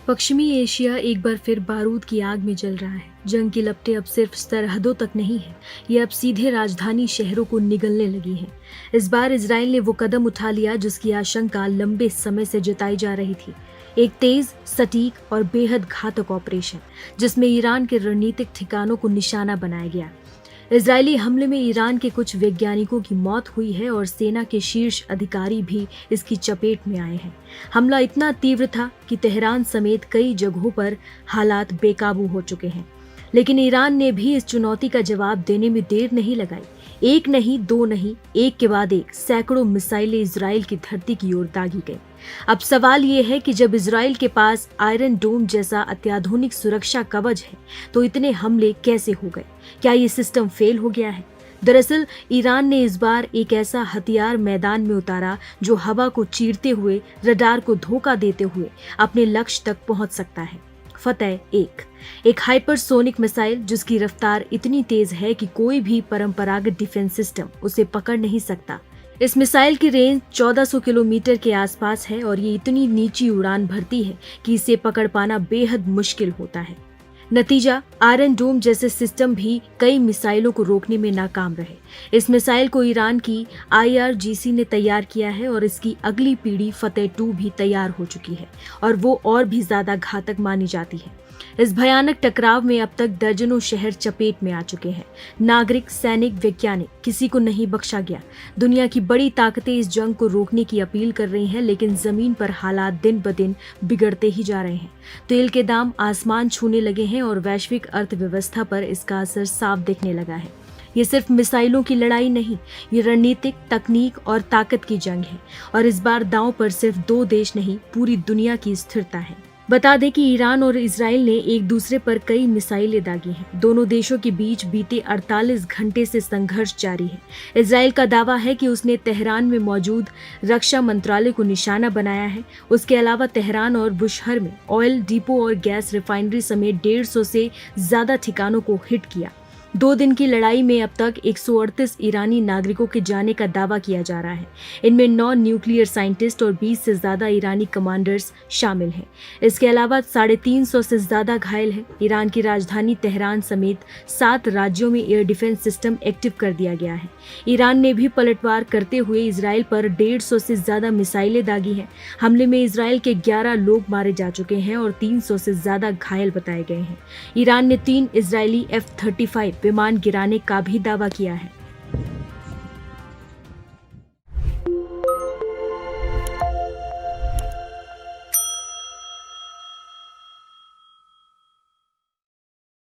पश्चिमी एशिया एक बार फिर बारूद की आग में जल रहा है। जंग की लपटें अब सिर्फ सरहदों तक नहीं है, ये अब सीधे राजधानी शहरों को निगलने लगी हैं। इस बार इजराइल ने वो कदम उठा लिया जिसकी आशंका लंबे समय से जताई जा रही थी। एक तेज, सटीक और बेहद घातक ऑपरेशन, जिसमें ईरान के रणनीतिक ठिकानों को निशाना बनाया गया। इजरायली हमले में ईरान के कुछ वैज्ञानिकों की मौत हुई है और सेना के शीर्ष अधिकारी भी इसकी चपेट में आए हैं। हमला इतना तीव्र था कि तेहरान समेत कई जगहों पर हालात बेकाबू हो चुके हैं। लेकिन ईरान ने भी इस चुनौती का जवाब देने में देर नहीं लगाई। एक नहीं, दो नहीं, एक के बाद एक सैकड़ों मिसाइलें इजराइल की धरती की ओर दागी गई। अब सवाल ये है कि जब इजराइल के पास आयरन डोम जैसा अत्याधुनिक सुरक्षा कवच है, तो इतने हमले कैसे हो गए? क्या ये सिस्टम फेल हो गया है? दरअसल ईरान ने इस बार एक ऐसा हथियार मैदान में उतारा जो हवा को चीरते हुए, रडार को धोखा देते हुए अपने लक्ष्य तक पहुंच सकता है। फतेह एक हाइपरसोनिक मिसाइल जिसकी रफ्तार इतनी तेज है कि कोई भी परंपरागत डिफेंस सिस्टम उसे पकड़ नहीं सकता। इस मिसाइल की रेंज 1400 किलोमीटर के आसपास है और ये इतनी नीची उड़ान भरती है कि इसे पकड़ पाना बेहद मुश्किल होता है। नतीजा, आयरन डोम जैसे सिस्टम भी कई मिसाइलों को रोकने में नाकाम रहे। इस मिसाइल को ईरान की IRGC ने तैयार किया है और इसकी अगली पीढ़ी फतेह 2 भी तैयार हो चुकी है और वो और भी ज्यादा घातक मानी जाती है। इस भयानक टकराव में अब तक दर्जनों शहर चपेट में आ चुके हैं। नागरिक, सैनिक, वैज्ञानिक, किसी को नहीं बख्शा गया। दुनिया की बड़ी ताकतें इस जंग को रोकने की अपील कर रही हैं, लेकिन जमीन पर हालात दिन ब दिन बिगड़ते ही जा रहे हैं। तेल के दाम आसमान छूने लगे हैं और वैश्विक अर्थव्यवस्था पर इसका असर साफ दिखने लगा है। ये सिर्फ मिसाइलों की लड़ाई नहीं, ये रणनीतिक, तकनीक और ताकत की जंग है और इस बार दांव पर सिर्फ 2 देश नहीं, पूरी दुनिया की स्थिरता है। बता दें कि ईरान और इजराइल ने एक दूसरे पर कई मिसाइलें दागी हैं। दोनों देशों के बीच बीते 48 घंटे से संघर्ष जारी है। इजराइल का दावा है कि उसने तेहरान में मौजूद रक्षा मंत्रालय को निशाना बनाया है। उसके अलावा तेहरान और बुशहर में ऑयल डिपो और गैस रिफाइनरी समेत 150 से ज्यादा ठिकानों को हिट किया। 2 दिन की लड़ाई में अब तक 138 ईरानी नागरिकों के जाने का दावा किया जा रहा है। इनमें 9 न्यूक्लियर साइंटिस्ट और 20 से ज्यादा ईरानी कमांडर्स शामिल हैं। इसके अलावा 350 से ज्यादा घायल हैं। ईरान की राजधानी तेहरान समेत 7 राज्यों में एयर डिफेंस सिस्टम एक्टिव कर दिया गया है। ईरान ने भी पलटवार करते हुए इजराइल पर 150 से ज्यादा मिसाइलें दागी हैं। हमले में इजराइल के 11 लोग मारे जा चुके हैं और 300 से ज्यादा घायल बताए गए हैं। ईरान ने 3 इजरायली F-35 विमान गिराने का भी दावा किया है।